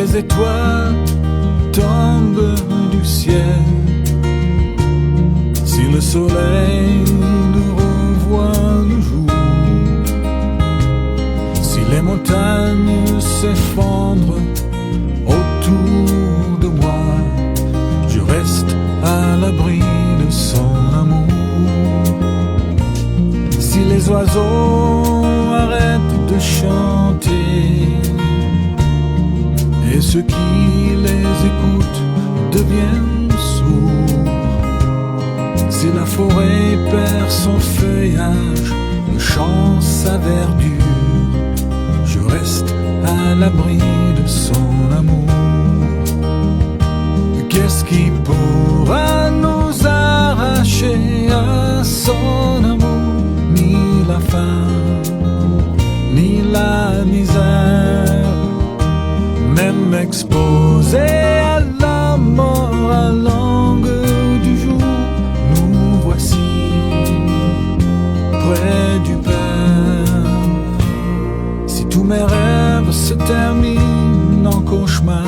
les étoiles tombent du ciel, si le soleil nous revoit le jour, si les montagnes s'effondrent autour de moi, je reste à l'abri de son amour. Si les oiseaux arrêtent de chanter et ceux qui les écoutent deviennent sourds, si la forêt perd son feuillage, le champ sa verdure, je reste à l'abri de son amour. Qu'est-ce qui pourra nous arracher à son amour? Ni la faim, ni la misère, même exposé à la mort à l'angle du jour, nous voici près du Père. Si tous mes rêves se terminent en cauchemar,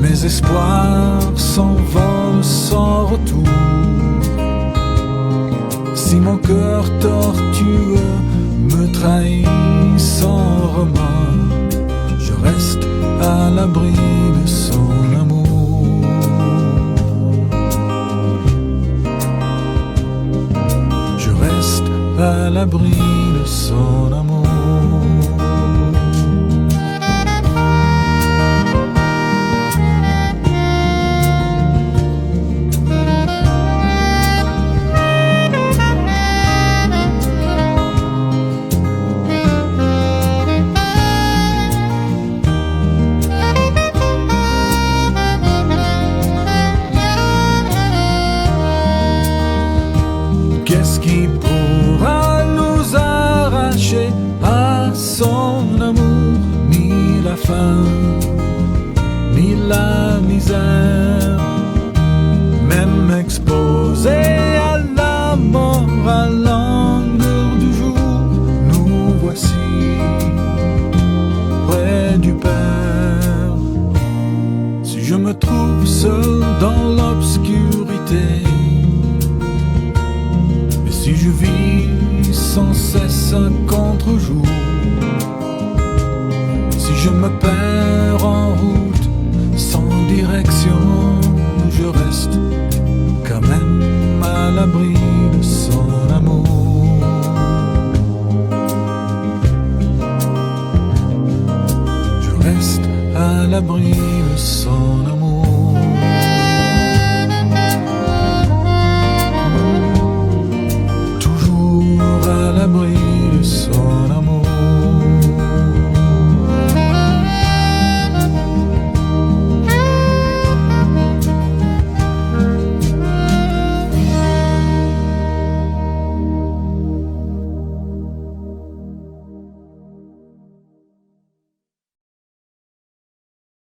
mes espoirs s'envolent sans retour, si mon cœur tortueux me trahit sans remords, je reste à l'abri de son amour. Je reste à l'abri de son amour. Qu'est-ce qui pourra nous arracher à son amour? Ni la faim, ni la misère, même exposé à la mort à l'angle du jour, nous voici près du Père. Si je me trouve seul dans l'obscurité, si je vis sans cesse un contre-jour, si je me perds en route sans direction, je reste quand même à l'abri de son amour. Je reste à l'abri de son amour. À l'abri de son amour.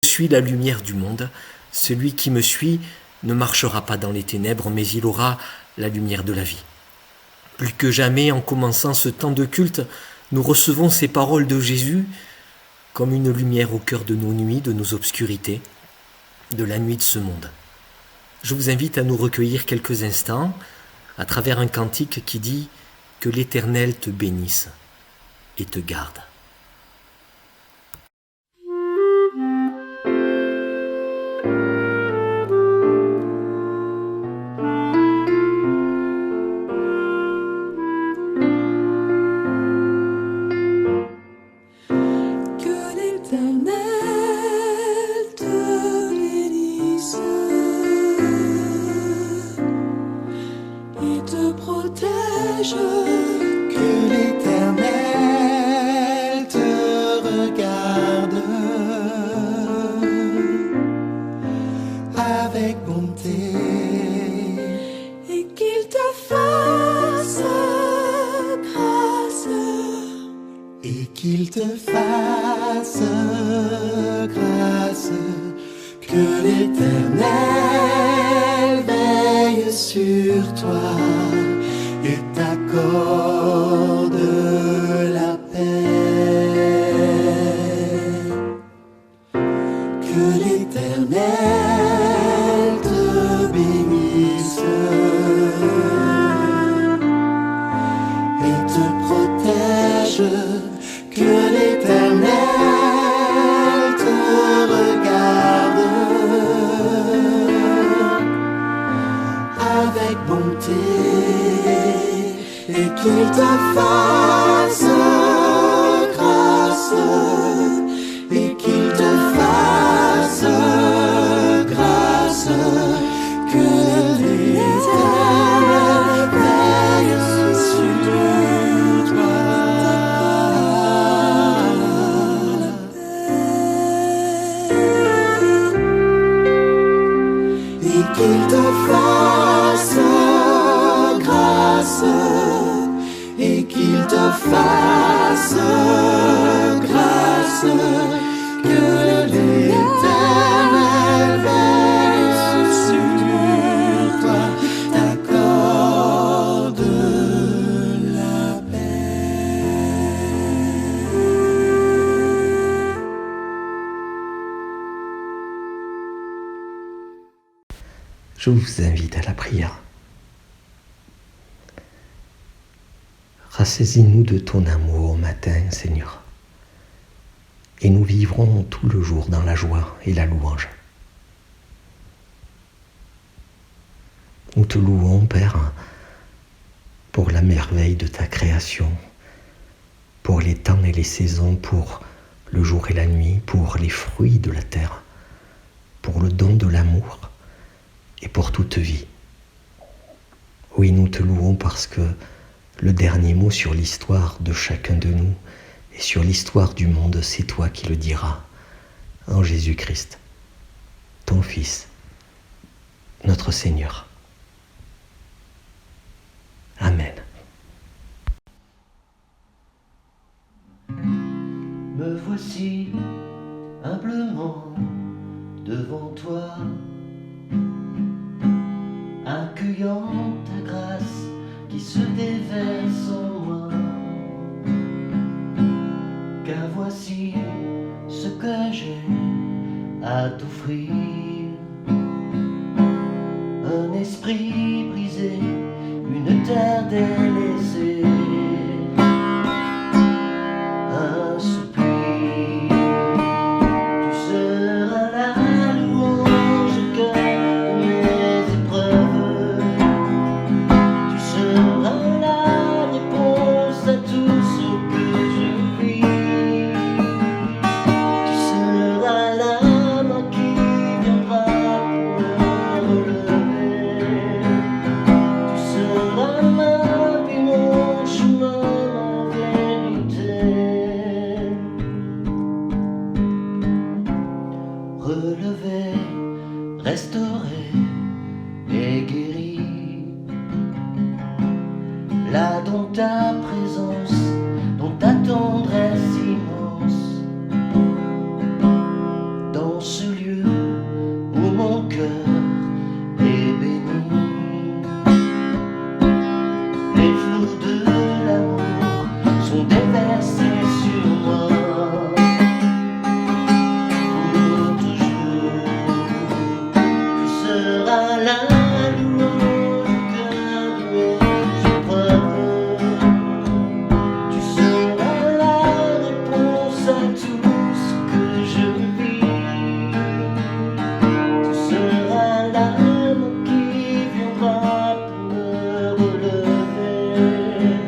Je suis la lumière du monde. Celui qui me suit ne marchera pas dans les ténèbres, mais il aura la lumière de la vie. Plus que jamais, en commençant ce temps de culte, nous recevons ces paroles de Jésus comme une lumière au cœur de nos nuits, de nos obscurités, de la nuit de ce monde. Je vous invite à nous recueillir quelques instants à travers un cantique qui dit « Que l'Éternel te bénisse et te garde ». Que l'Éternel te regarde avec bonté et qu'il te fasse grâce, et qu'il te fasse grâce, que l'Éternel veille sur toi et t'accorde la paix. et qu'il te fasse grâce, et qu'il te fasse grâce, que l'Éternel veille sur toi. Et qu'il te fasse grâce, et qu'il te fasse grâce, que l'Éternel veille sur toi, t'accorde la paix. Je vous invite à la prière. Rassaisis-nous de ton amour au matin, Seigneur, et nous vivrons tout le jour dans la joie et la louange. Nous te louons, Père, pour la merveille de ta création, pour les temps et les saisons, pour le jour et la nuit, pour les fruits de la terre, pour le don de l'amour et pour toute vie. Oui, nous te louons parce que le dernier mot sur l'histoire de chacun de nous et sur l'histoire du monde, c'est toi qui le diras, en Jésus-Christ, ton Fils, notre Seigneur. Amen. Me voici humblement devant toi, accueillant ta grâce qui se déverse en moi. Car voici ce que j'ai à t'offrir, un esprit brisé, une terre délaissée, un soupir. Tu seras la louange au cœur de mes épreuves. Tu seras la réponse à tout ce que je vis. Tu seras la main qui viendra pour me relever. Tu seras ma vie, mon chemin, ma vérité. Relevé, restauré et guéri, là dans ta présence, dans ta tendresse immense, dans ce lieu où mon cœur est béni. Les flots de l'amour sont déversés sur moi pour toujours. Tu seras la louange au cœur de mes épreuves. Tu seras la réponse à tout ce que je vis. Tu seras l'âme qui viendra pour me relever.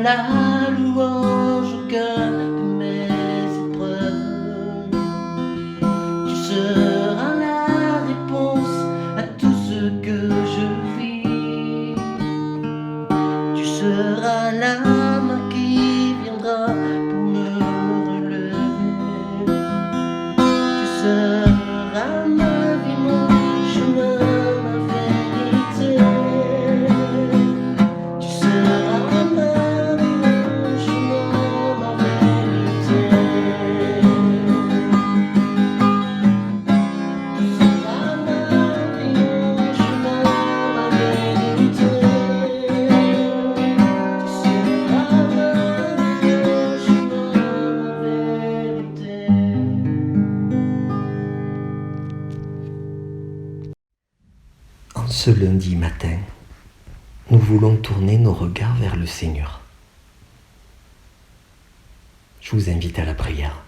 la louange au cœur de mes épreuves. Tu seras la réponse à tout ce que je vis. Tu seras la main qui viendra pour me relever. Tu seras ma vie, mon chemin, ma vérité. Tu seras ma vie, mon chemin, ma vérité. Tu seras ma vie, mon chemin, ma vérité. Tu seras ma vie, mon chemin, ma vérité. En ce lundi matin, nous voulons tourner nos regards vers le Seigneur. Je vous invite à la prière.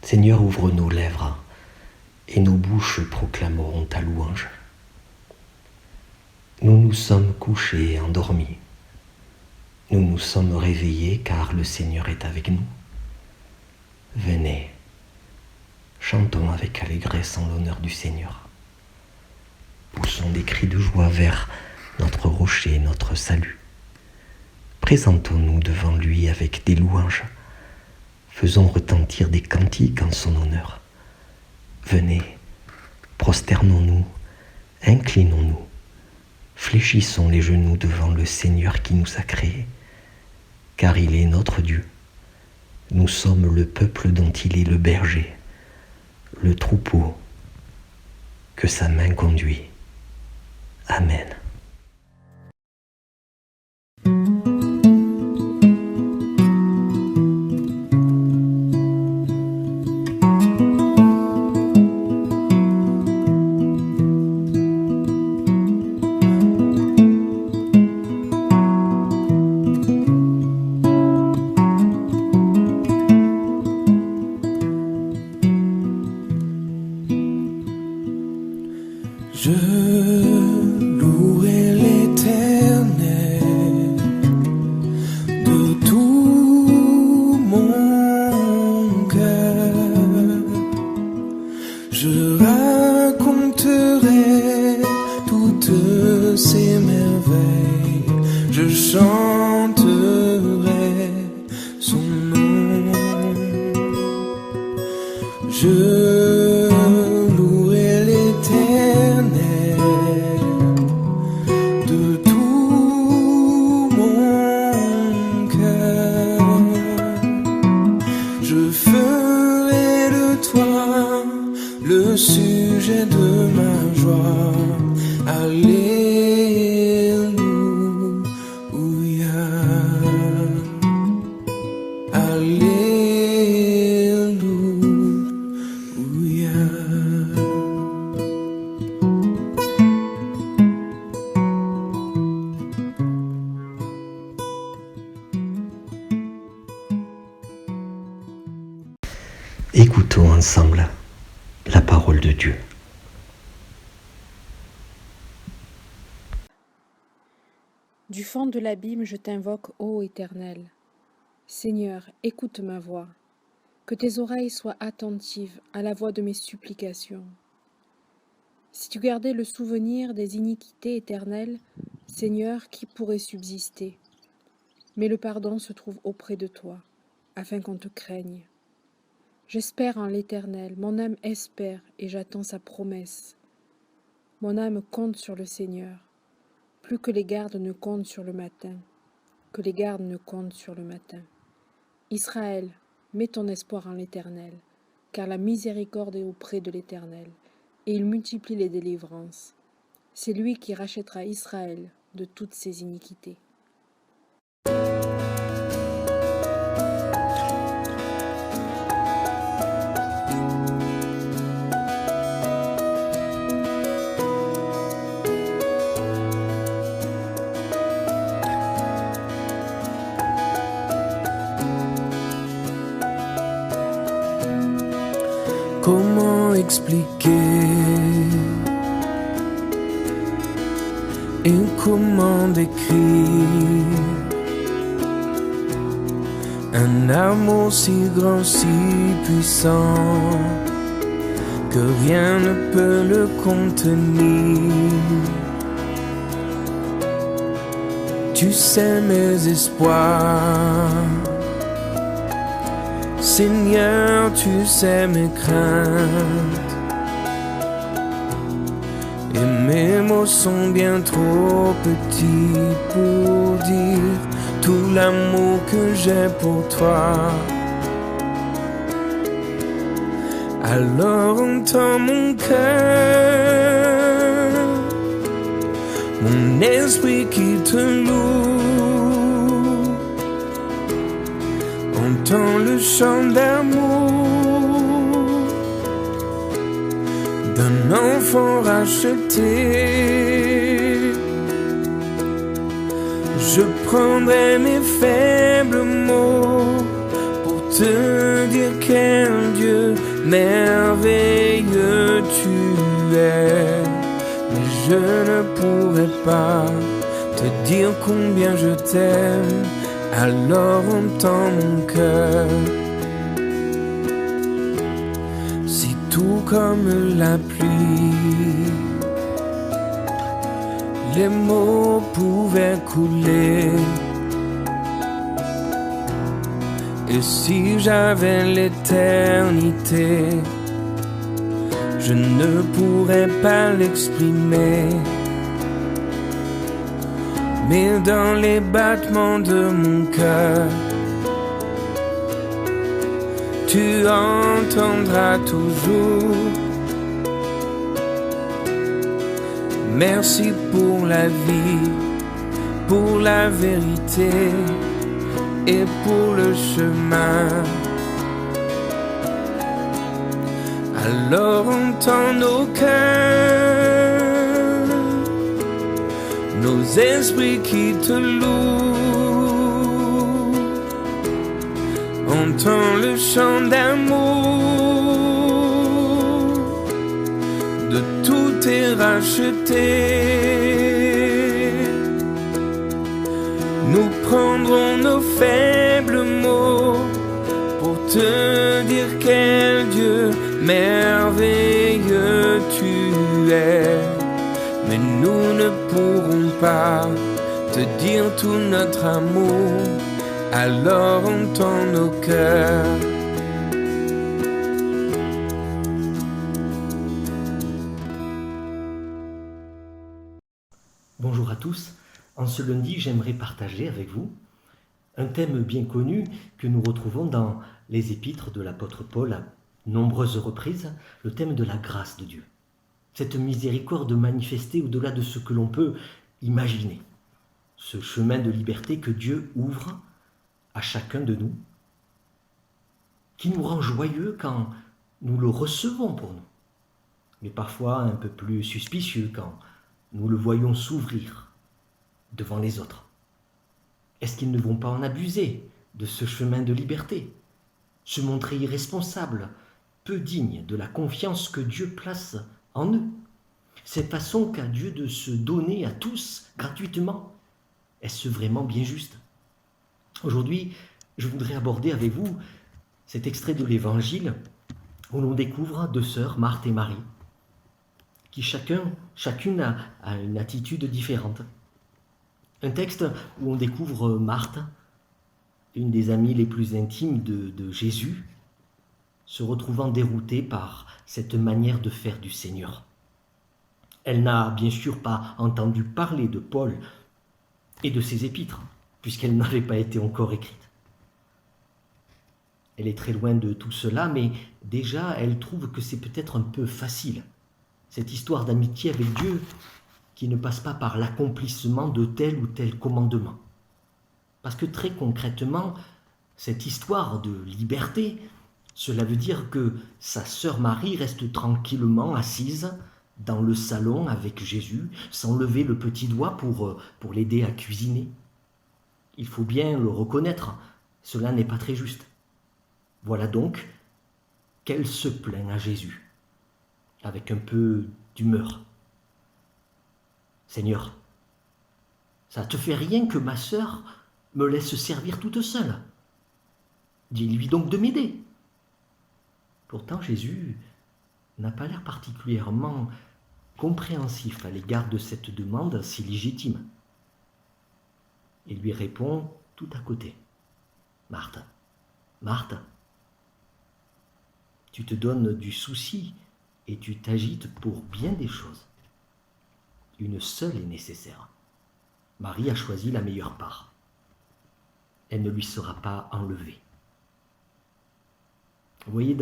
Seigneur, ouvre nos lèvres et nos bouches proclameront ta louange. Nous nous sommes couchés et endormis. Nous nous sommes réveillés car le Seigneur est avec nous. Venez, chantons avec allégresse en l'honneur du Seigneur. Poussons des cris de joie vers notre rocher, notre salut. Présentons-nous devant lui avec des louanges. Faisons retentir des cantiques en son honneur. Venez, prosternons-nous, inclinons-nous, fléchissons les genoux devant le Seigneur qui nous a créés, car il est notre Dieu. Nous sommes le peuple dont il est le berger, le troupeau que sa main conduit. Amen. Je louerai l'Éternel de tout mon cœur. Je raconterai toutes ses merveilles. Je chanterai son nom. Je louerai l'Éternel de tout mon cœur. Je ferai de toi le sujet de ma joie. Alléluia. Alléluia. Écoutons ensemble la parole de Dieu. Du fond de l'abîme, je t'invoque, ô Éternel. Seigneur, écoute ma voix. Que tes oreilles soient attentives à la voix de mes supplications. Si tu gardais le souvenir des iniquités éternelles, Seigneur, qui pourrait subsister? Mais le pardon se trouve auprès de toi, afin qu'on te craigne. J'espère en l'Éternel, mon âme espère et j'attends sa promesse. Mon âme compte sur le Seigneur, plus que les gardes ne comptent sur le matin, que les gardes ne comptent sur le matin. Israël, mets ton espoir en l'Éternel, car la miséricorde est auprès de l'Éternel, et il multiplie les délivrances. C'est lui qui rachètera Israël de toutes ses iniquités. Comment expliquer et comment décrire Un amour si grand, si puissant, que rien ne peut le contenir. Tu sais mes espoirs, Seigneur, tu sais mes craintes. Et mes mots sont bien trop petits pour dire tout l'amour que j'ai pour toi. Alors entends mon cœur, mon esprit qui te loue. Entends le chant d'amour d'un enfant racheté. Je prendrai mes faibles mots pour te dire quel Dieu merveilleux tu es. Mais je ne pourrai pas te dire combien je t'aime. Alors entends mon cœur. Si tout comme la pluie, les mots pouvaient couler, et si j'avais l'éternité, je ne pourrais pas l'exprimer. Mais dans les battements de mon cœur, tu entendras toujours. Merci pour la vie, pour la vérité et pour le chemin. Alors entends nos cœurs, nos esprits qui te louent. Entends le chant d'amour de tout est racheté. Nous prendrons nos faibles mots pour te dire quel Dieu merveilleux tu es. Mais nous ne pourrons pas te dire tout notre amour. Alors entends nos cœurs. Bonjour à tous. En ce lundi, j'aimerais partager avec vous un thème bien connu que nous retrouvons dans les épîtres de l'apôtre Paul à nombreuses reprises, le thème de la grâce de Dieu. Cette miséricorde manifestée au-delà de ce que l'on peut imaginer. Ce chemin de liberté que Dieu ouvre à chacun de nous, qui nous rend joyeux quand nous le recevons pour nous, mais parfois un peu plus suspicieux quand nous le voyons s'ouvrir devant les autres. Est-ce qu'ils ne vont pas en abuser de ce chemin de liberté, se montrer irresponsables, peu dignes de la confiance que Dieu place en eux? Cette façon qu'a Dieu de se donner à tous gratuitement, est-ce vraiment bien juste? Aujourd'hui, je voudrais aborder avec vous cet extrait de l'Évangile où l'on découvre deux sœurs, Marthe et Marie, qui chacune a une attitude différente. Un texte où on découvre Marthe, une des amies les plus intimes de Jésus, se retrouvant déroutée par cette manière de faire du Seigneur. Elle n'a bien sûr pas entendu parler de Paul et de ses épîtres, puisqu'elle n'avait pas été encore écrite. Elle est très loin de tout cela, mais déjà elle trouve que c'est peut-être un peu facile, cette histoire d'amitié avec Dieu qui ne passe pas par l'accomplissement de tel ou tel commandement. Parce que très concrètement, cette histoire de liberté, cela veut dire que sa sœur Marie reste tranquillement assise dans le salon avec Jésus, sans lever le petit doigt pour l'aider à cuisiner. Il faut bien le reconnaître, cela n'est pas très juste. Voilà donc qu'elle se plaint à Jésus, avec un peu d'humeur. « Seigneur, ça te fait rien que ma sœur me laisse servir toute seule. Dis-lui donc de m'aider. Pourtant, Jésus n'a pas l'air particulièrement compréhensif à l'égard de cette demande si légitime. Il lui répond tout à côté. Marthe, Marthe, tu te donnes du souci et tu t'agites pour bien des choses. Une seule est nécessaire. Marie a choisi la meilleure part. Elle ne lui sera pas enlevée. Vous voyez,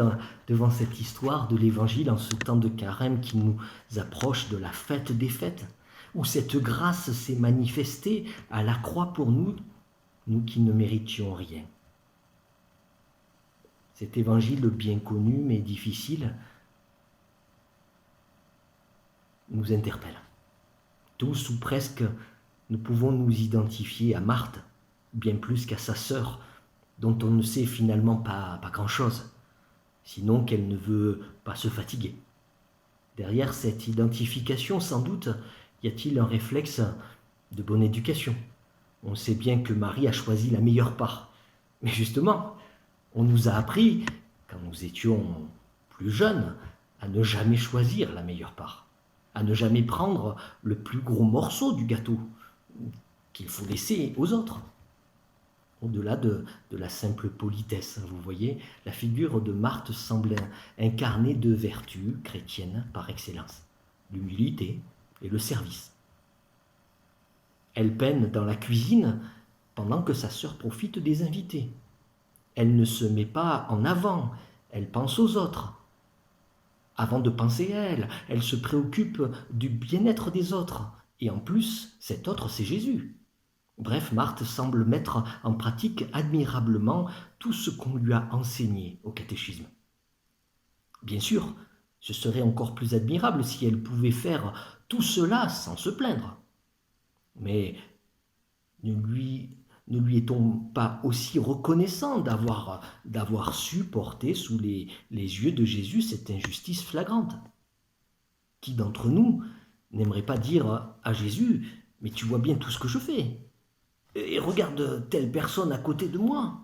devant cette histoire de l'Évangile, en ce temps de carême qui nous approche de la fête des fêtes, où cette grâce s'est manifestée à la croix pour nous, nous qui ne méritions rien. Cet Évangile bien connu mais difficile nous interpelle. Tous ou presque, nous pouvons nous identifier à Marthe, bien plus qu'à sa sœur, dont on ne sait finalement pas grand-chose, sinon qu'elle ne veut pas se fatiguer. Derrière cette identification, sans doute, y a-t-il un réflexe de bonne éducation. On sait bien que Marie a choisi la meilleure part. Mais justement, on nous a appris, quand nous étions plus jeunes, à ne jamais choisir la meilleure part, à ne jamais prendre le plus gros morceau du gâteau qu'il faut laisser aux autres. Au-delà de la simple politesse, vous voyez, la figure de Marthe semble incarner deux vertus chrétiennes par excellence, l'humilité et le service. Elle peine dans la cuisine pendant que sa sœur profite des invités. Elle ne se met pas en avant, elle pense aux autres. Avant de penser à elle, elle se préoccupe du bien-être des autres. Et en plus, cet autre, c'est Jésus. Bref, Marthe semble mettre en pratique admirablement tout ce qu'on lui a enseigné au catéchisme. Bien sûr, ce serait encore plus admirable si elle pouvait faire tout cela sans se plaindre. Mais ne lui est-on pas aussi reconnaissant d'avoir su porter sous les yeux de Jésus cette injustice flagrante? Qui d'entre nous n'aimerait pas dire à Jésus « Mais tu vois bien tout ce que je fais, et regarde telle personne à côté de moi ».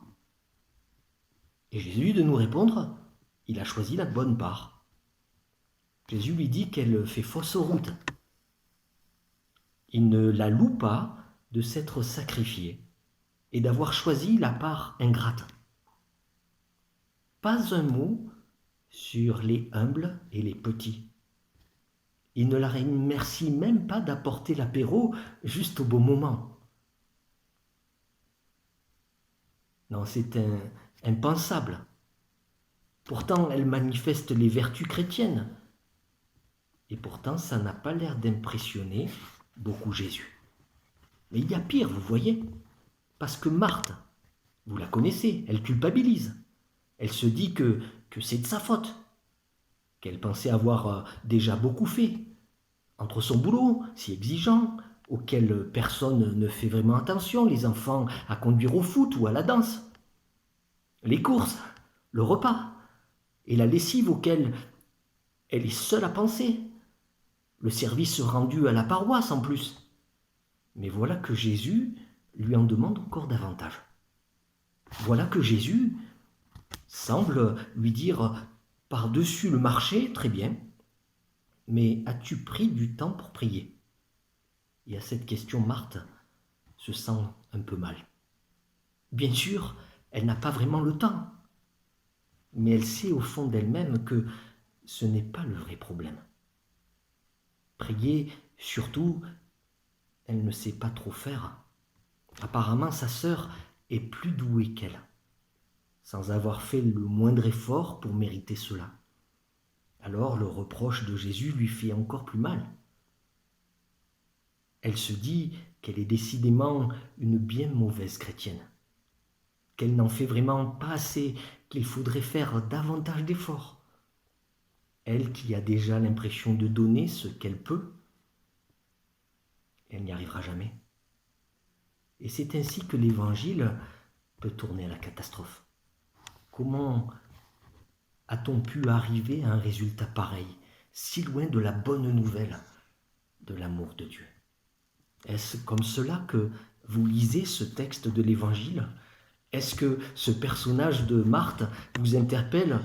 Et Jésus de nous répondre « Il a choisi la bonne part ». Jésus lui dit qu'elle fait fausse route. Il ne la loue pas de s'être sacrifiée et d'avoir choisi la part ingrate. Pas un mot sur les humbles et les petits. Il ne la remercie même pas d'apporter l'apéro juste au bon moment. Non, c'est impensable. Pourtant, elle manifeste les vertus chrétiennes. Et pourtant, ça n'a pas l'air d'impressionner beaucoup Jésus. Mais il y a pire, vous voyez, parce que Marthe, vous la connaissez, elle culpabilise. Elle se dit que c'est de sa faute, qu'elle pensait avoir déjà beaucoup fait. Entre son boulot, si exigeant, auquel personne ne fait vraiment attention, les enfants à conduire au foot ou à la danse, les courses, le repas, et la lessive auquel elle est seule à penser, le service rendu à la paroisse en plus. Mais voilà que Jésus lui en demande encore davantage. Voilà que Jésus semble lui dire par-dessus le marché, très bien, mais as-tu pris du temps pour prier? Et à cette question, Marthe se sent un peu mal. Bien sûr, elle n'a pas vraiment le temps, mais elle sait au fond d'elle-même que ce n'est pas le vrai problème. Prier, surtout, elle ne sait pas trop faire. Apparemment, sa sœur est plus douée qu'elle, sans avoir fait le moindre effort pour mériter cela. Alors le reproche de Jésus lui fait encore plus mal. Elle se dit qu'elle est décidément une bien mauvaise chrétienne, qu'elle n'en fait vraiment pas assez, qu'il faudrait faire davantage d'efforts. Elle qui a déjà l'impression de donner ce qu'elle peut, elle n'y arrivera jamais. Et c'est ainsi que l'Évangile peut tourner à la catastrophe. Comment a-t-on pu arriver à un résultat pareil, si loin de la bonne nouvelle de l'amour de Dieu? Est-ce comme cela que vous lisez ce texte de l'Évangile, Est-ce que ce personnage de Marthe vous interpelle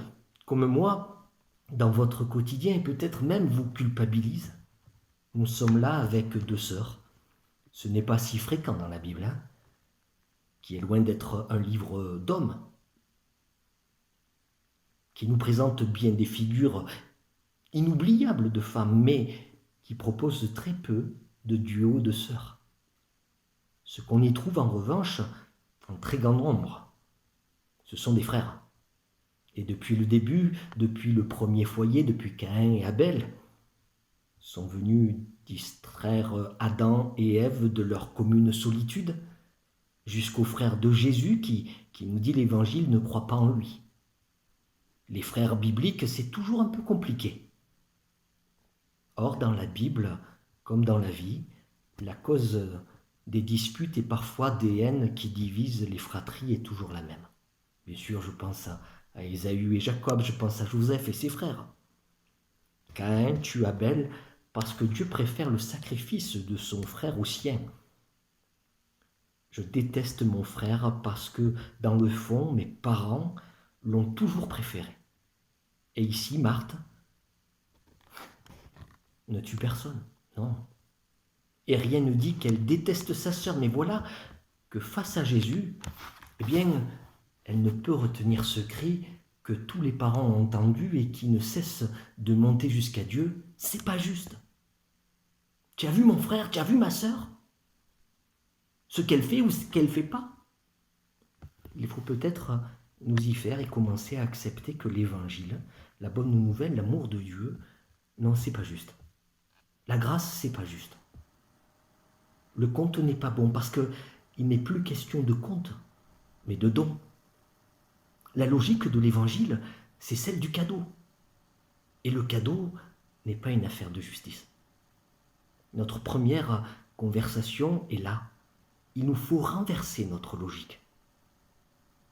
comme moi dans votre quotidien et peut-être même vous culpabilise? Nous sommes là avec deux sœurs. Ce n'est pas si fréquent dans la Bible, hein, qui est loin d'être un livre d'hommes, qui nous présente bien des figures inoubliables de femmes, mais qui propose très peu de duos de sœurs. Ce qu'on y trouve en revanche, en très grand nombre, ce sont des frères. Et depuis le début, depuis le premier foyer, depuis Caïn et Abel, sont venus distraire Adam et Ève de leur commune solitude, jusqu'aux frères de Jésus qui nous dit l'Évangile ne croit pas en lui. Les frères bibliques, c'est toujours un peu compliqué. Or, dans la Bible, comme dans la vie, la cause des disputes et parfois des haines qui divisent les fratries est toujours la même. Bien sûr, je pense à Ésaü et Jacob, je pense à Joseph et ses frères. Caïn tue Abel parce que Dieu préfère le sacrifice de son frère au sien. Je déteste mon frère parce que, dans le fond, mes parents l'ont toujours préféré. Et ici, Marthe ne tue personne, non. Et rien ne dit qu'elle déteste sa sœur, mais voilà que face à Jésus, eh bien, elle ne peut retenir ce cri que tous les parents ont entendu et qui ne cesse de monter jusqu'à Dieu. C'est pas juste. Tu as vu mon frère, tu as vu ma sœur? Ce qu'elle fait ou ce qu'elle ne fait pas? Il faut peut-être nous y faire et commencer à accepter que l'évangile, la bonne nouvelle, l'amour de Dieu, non, c'est pas juste. La grâce, c'est pas juste. Le compte n'est pas bon parce que il n'est plus question de compte, mais de don. La logique de l'évangile, c'est celle du cadeau. Et le cadeau n'est pas une affaire de justice. Notre première conversation est là. Il nous faut renverser notre logique.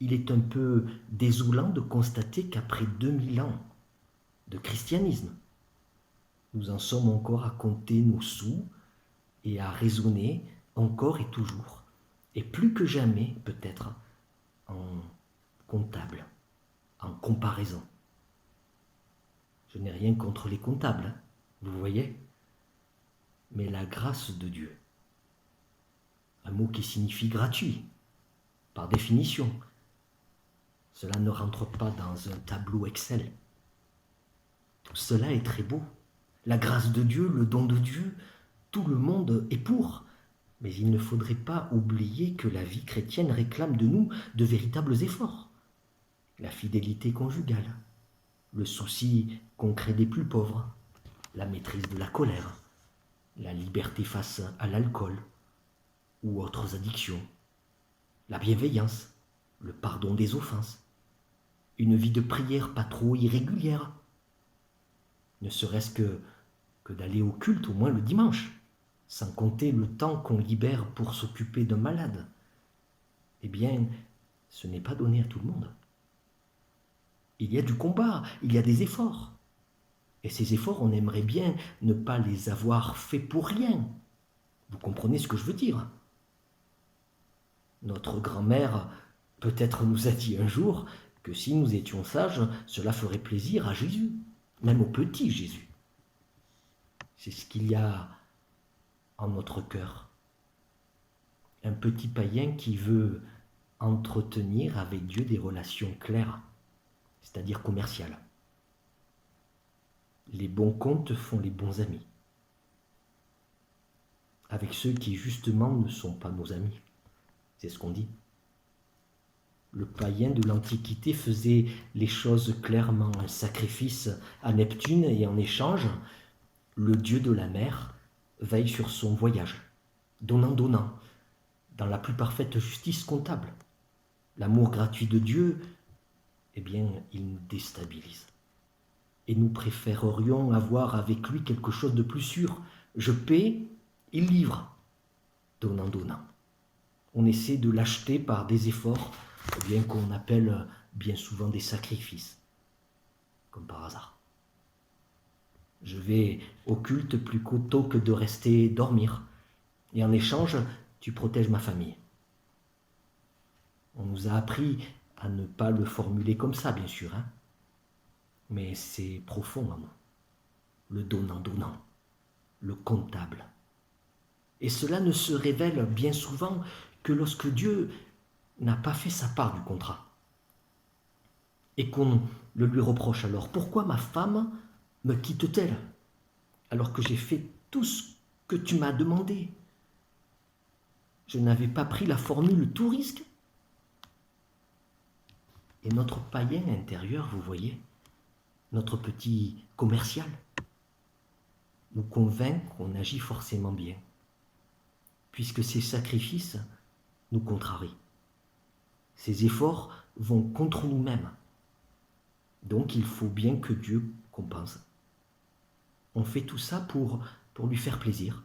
Il est un peu désolant de constater qu'après 2000 ans de christianisme, nous en sommes encore à compter nos sous et à raisonner encore et toujours, et plus que jamais peut-être en comptable, en comparaison. Je n'ai rien contre les comptables, hein, vous voyez, mais la grâce de Dieu, un mot qui signifie gratuit, par définition, cela ne rentre pas dans un tableau Excel. Tout cela est très beau. La grâce de Dieu, le don de Dieu, tout le monde est pour. Mais il ne faudrait pas oublier que la vie chrétienne réclame de nous de véritables efforts. La fidélité conjugale, le souci concret des plus pauvres, la maîtrise de la colère, la liberté face à l'alcool ou autres addictions, la bienveillance, le pardon des offenses, une vie de prière pas trop irrégulière, ne serait-ce que d'aller au culte au moins le dimanche, sans compter le temps qu'on libère pour s'occuper d'un malade. Eh bien, ce n'est pas donné à tout le monde. Il y a du combat, il y a des efforts. Et ces efforts, on aimerait bien ne pas les avoir faits pour rien. Vous comprenez ce que je veux dire? Notre grand-mère peut-être nous a dit un jour que si nous étions sages, cela ferait plaisir à Jésus, même au petit Jésus. C'est ce qu'il y a en notre cœur. Un petit païen qui veut entretenir avec Dieu des relations claires, c'est-à-dire commerciales. Les bons comptes font les bons amis. Avec ceux qui justement ne sont pas nos amis. C'est ce qu'on dit. Le païen de l'Antiquité faisait les choses clairement, un sacrifice à Neptune et en échange, le dieu de la mer veille sur son voyage, donnant, dans la plus parfaite justice comptable. L'amour gratuit de Dieu, eh bien, il nous déstabilise. Et nous préférerions avoir avec lui quelque chose de plus sûr. Je paie, il livre, donnant. On essaie de l'acheter par des efforts, bien qu'on appelle bien souvent des sacrifices, comme par hasard. Je vais au culte plutôt que de rester dormir, et en échange, tu protèges ma famille. On nous a appris à ne pas le formuler comme ça, bien sûr, hein. Mais c'est profond en nous. Le donnant-donnant, le comptable. Et cela ne se révèle bien souvent que lorsque Dieu n'a pas fait sa part du contrat. Et qu'on le lui reproche alors. Pourquoi ma femme me quitte-t-elle alors que j'ai fait tout ce que tu m'as demandé? Je n'avais pas pris la formule tout risque. Et notre païen intérieur, vous voyez, notre petit commercial, nous convainc qu'on agit forcément bien, puisque ces sacrifices nous contrarient. Ces efforts vont contre nous-mêmes. Donc il faut bien que Dieu compense. On fait tout ça pour lui faire plaisir.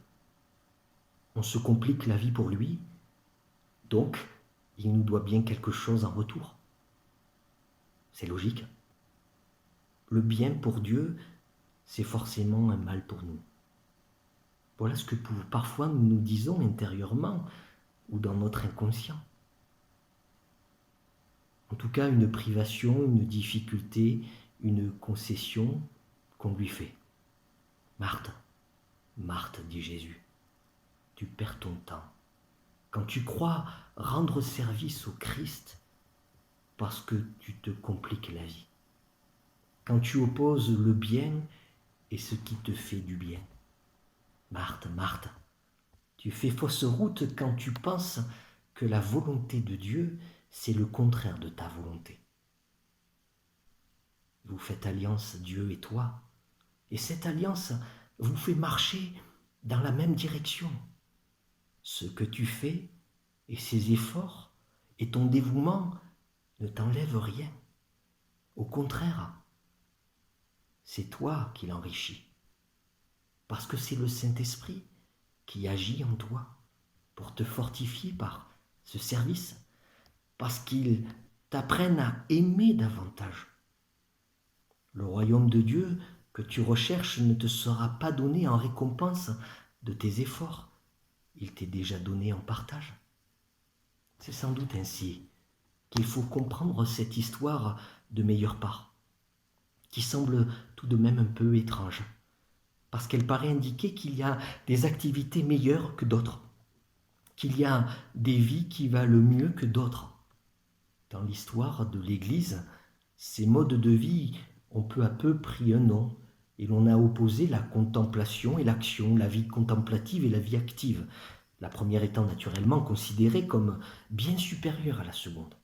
On se complique la vie pour lui, donc il nous doit bien quelque chose en retour. C'est logique. Le bien pour Dieu, c'est forcément un mal pour nous. Voilà ce que parfois nous nous disons intérieurement ou dans notre inconscient. En tout cas, une privation, une difficulté, une concession qu'on lui fait. Marthe, Marthe, dit Jésus, tu perds ton temps. Quand tu crois rendre service au Christ parce que tu te compliques la vie. Quand tu opposes le bien et ce qui te fait du bien. Marthe, Marthe, tu fais fausse route quand tu penses que la volonté de Dieu, c'est le contraire de ta volonté. Vous faites alliance, Dieu et toi, et cette alliance vous fait marcher dans la même direction. Ce que tu fais et ces efforts et ton dévouement ne t'enlèvent rien. Au contraire, c'est toi qui l'enrichis, parce que c'est le Saint-Esprit qui agit en toi pour te fortifier par ce service, parce qu'il t'apprenne à aimer davantage. Le royaume de Dieu que tu recherches ne te sera pas donné en récompense de tes efforts. Il t'est déjà donné en partage. C'est sans doute ainsi qu'il faut comprendre cette histoire de meilleure part, qui semble tout de même un peu étrange, parce qu'elle paraît indiquer qu'il y a des activités meilleures que d'autres, qu'il y a des vies qui valent mieux que d'autres. Dans l'histoire de l'Église, ces modes de vie ont peu à peu pris un nom, et l'on a opposé la contemplation et l'action, la vie contemplative et la vie active, la première étant naturellement considérée comme bien supérieure à la seconde.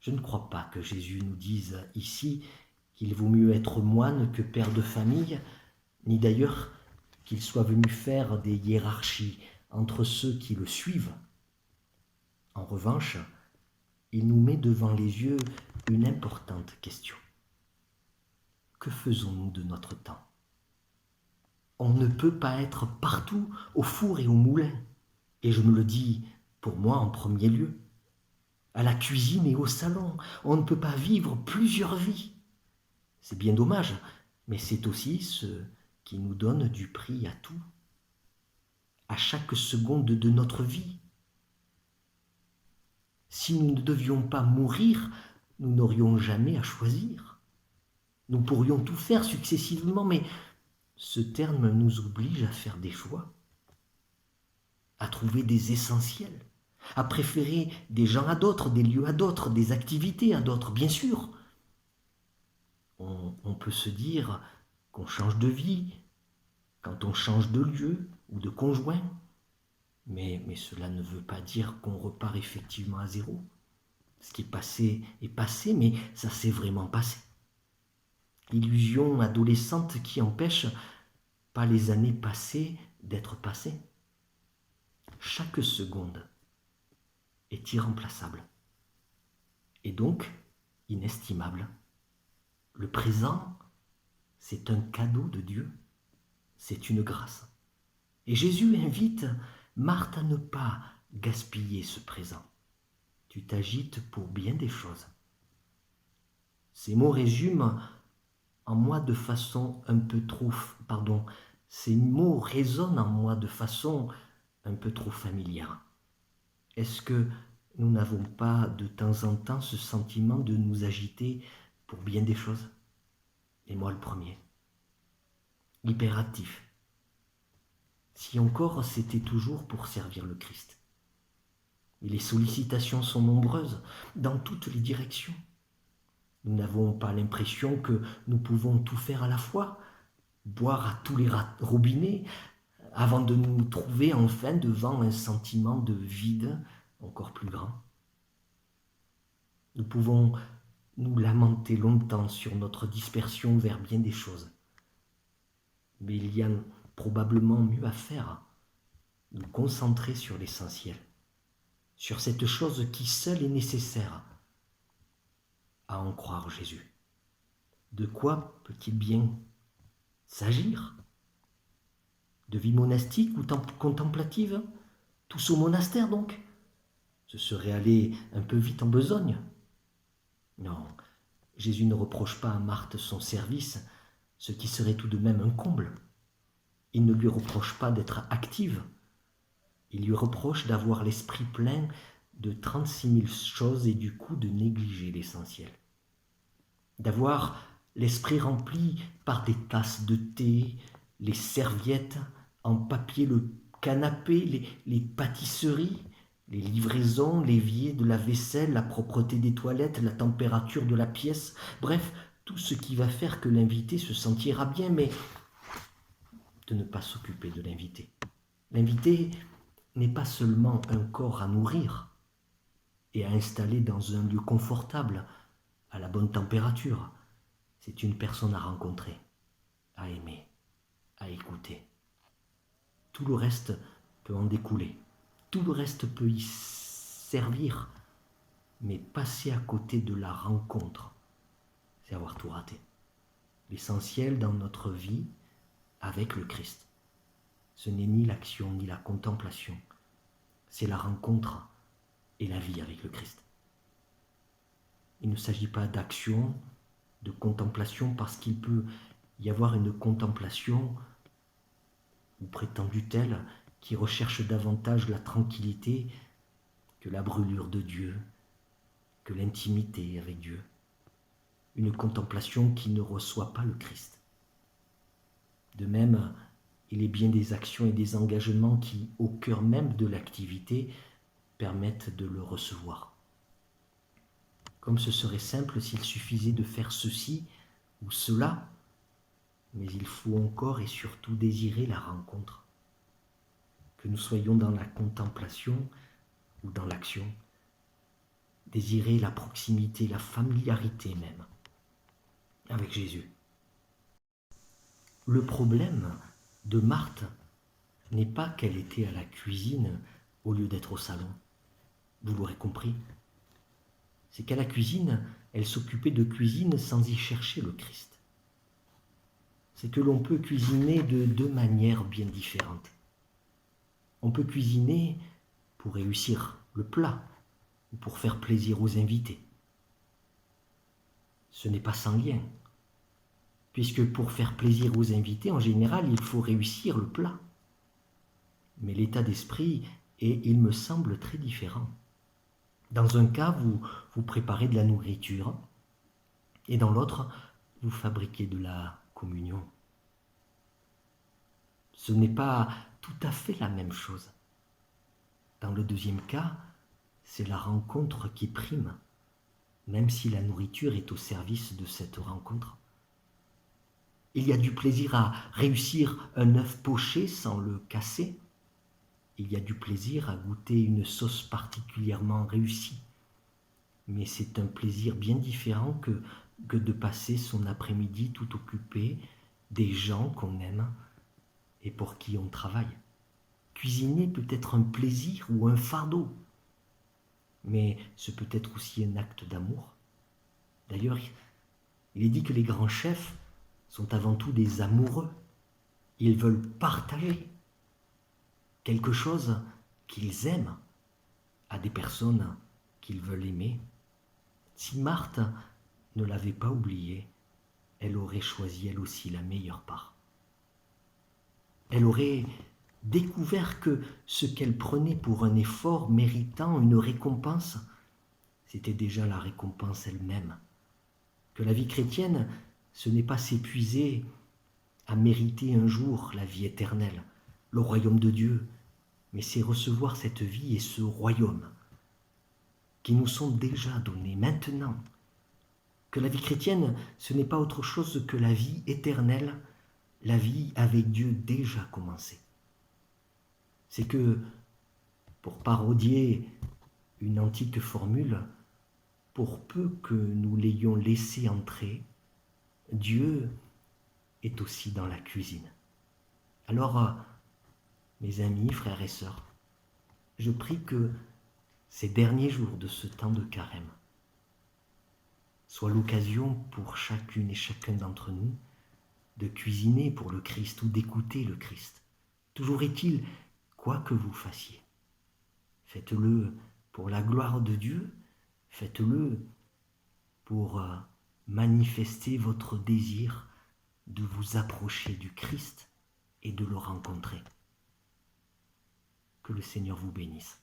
Je ne crois pas que Jésus nous dise ici qu'il vaut mieux être moine que père de famille, ni d'ailleurs qu'il soit venu faire des hiérarchies entre ceux qui le suivent. En revanche, il nous met devant les yeux une importante question. Que faisons-nous de notre temps? On ne peut pas être partout au four et au moulin, et je me le dis pour moi en premier lieu. À la cuisine et au salon, on ne peut pas vivre plusieurs vies. C'est bien dommage, mais c'est aussi ce qui nous donne du prix à tout, à chaque seconde de notre vie. Si nous ne devions pas mourir, nous n'aurions jamais à choisir. Nous pourrions tout faire successivement, mais ce terme nous oblige à faire des choix, à trouver des essentiels, à préférer des gens à d'autres, des lieux à d'autres, des activités à d'autres, bien sûr. On peut se dire qu'on change de vie quand on change de lieu ou de conjoint, mais cela ne veut pas dire qu'on repart effectivement à zéro. Ce qui est passé, mais ça s'est vraiment passé. L'illusion adolescente qui empêche pas les années passées d'être passées. Chaque seconde est irremplaçable et donc inestimable. Le présent, c'est un cadeau de Dieu, c'est une grâce. Et Jésus invite Marthe à ne pas gaspiller ce présent. Tu t'agites pour bien des choses. Ces mots résument en moi de façon un peu trop... ces mots résonnent en moi de façon un peu trop familière. Est-ce que nous n'avons pas de temps en temps ce sentiment de nous agiter pour bien des choses? Et moi le premier. Hyperactif. Si encore c'était toujours pour servir le Christ. Et les sollicitations sont nombreuses dans toutes les directions. Nous n'avons pas l'impression que nous pouvons tout faire à la fois, boire à tous les robinets, avant de nous trouver enfin devant un sentiment de vide encore plus grand. Nous pouvons nous lamenter longtemps sur notre dispersion vers bien des choses. Mais il y a probablement mieux à faire, nous concentrer sur l'essentiel, sur cette chose qui seule est nécessaire, à en croire Jésus. De quoi peut-il bien s'agir? De vie monastique ou contemplative? Tous au monastère donc? Ce serait aller un peu vite en besogne. Non, Jésus ne reproche pas à Marthe son service, ce qui serait tout de même un comble. Il ne lui reproche pas d'être active. Il lui reproche d'avoir l'esprit plein de 36 000 choses et du coup de négliger l'essentiel. D'avoir l'esprit rempli par des tasses de thé, les serviettes en papier, le canapé, les pâtisseries, les livraisons, l'évier de la vaisselle, la propreté des toilettes, la température de la pièce, bref, tout ce qui va faire que l'invité se sentira bien, mais de ne pas s'occuper de l'invité. L'invité n'est pas seulement un corps à nourrir et à installer dans un lieu confortable, à la bonne température. C'est une personne à rencontrer, à aimer, à écouter. Tout le reste peut en découler. Tout le reste peut y servir, mais passer à côté de la rencontre, c'est avoir tout raté. L'essentiel dans notre vie avec le Christ, ce n'est ni l'action ni la contemplation, c'est la rencontre et la vie avec le Christ. Il ne s'agit pas d'action, de contemplation, parce qu'il peut y avoir une contemplation, ou prétendue telle, qui recherche davantage la tranquillité que la brûlure de Dieu, que l'intimité avec Dieu. Une contemplation qui ne reçoit pas le Christ. De même, il est bien des actions et des engagements qui, au cœur même de l'activité, permettent de le recevoir. Comme ce serait simple s'il suffisait de faire ceci ou cela, mais il faut encore et surtout désirer la rencontre. Que nous soyons dans la contemplation ou dans l'action, désirer la proximité, la familiarité même avec Jésus. Le problème de Marthe n'est pas qu'elle était à la cuisine au lieu d'être au salon. Vous l'aurez compris. C'est qu'à la cuisine, elle s'occupait de cuisine sans y chercher le Christ. C'est que l'on peut cuisiner de deux manières bien différentes. On peut cuisiner pour réussir le plat ou pour faire plaisir aux invités. Ce n'est pas sans lien, puisque pour faire plaisir aux invités, en général, il faut réussir le plat. Mais l'état d'esprit est, il me semble, très différent. Dans un cas, vous préparez de la nourriture, et dans l'autre, vous fabriquez de la communion. Ce n'est pas tout à fait la même chose. Dans le deuxième cas, c'est la rencontre qui prime, même si la nourriture est au service de cette rencontre. Il y a du plaisir à réussir un œuf poché sans le casser. Il y a du plaisir à goûter une sauce particulièrement réussie. Mais c'est un plaisir bien différent que de passer son après-midi tout occupé des gens qu'on aime et pour qui on travaille. Cuisiner peut être un plaisir ou un fardeau, mais ce peut être aussi un acte d'amour. D'ailleurs, il est dit que les grands chefs sont avant tout des amoureux. Ils veulent partager quelque chose qu'ils aiment à des personnes qu'ils veulent aimer. Si Marthe ne l'avait pas oublié, elle aurait choisi elle aussi la meilleure part. Elle aurait découvert que ce qu'elle prenait pour un effort méritant une récompense, c'était déjà la récompense elle-même. Que la vie chrétienne, ce n'est pas s'épuiser à mériter un jour la vie éternelle, le royaume de Dieu, mais c'est recevoir cette vie et ce royaume qui nous sont déjà donnés maintenant. Que la vie chrétienne, ce n'est pas autre chose que la vie éternelle, la vie avec Dieu déjà commencée. C'est que, pour parodier une antique formule, pour peu que nous l'ayons laissé entrer, Dieu est aussi dans la cuisine. Alors, mes amis, frères et sœurs, je prie que ces derniers jours de ce temps de carême soient l'occasion pour chacune et chacun d'entre nous de cuisiner pour le Christ ou d'écouter le Christ. Toujours est-il, quoi que vous fassiez, faites-le pour la gloire de Dieu, faites-le pour manifester votre désir de vous approcher du Christ et de le rencontrer. Que le Seigneur vous bénisse.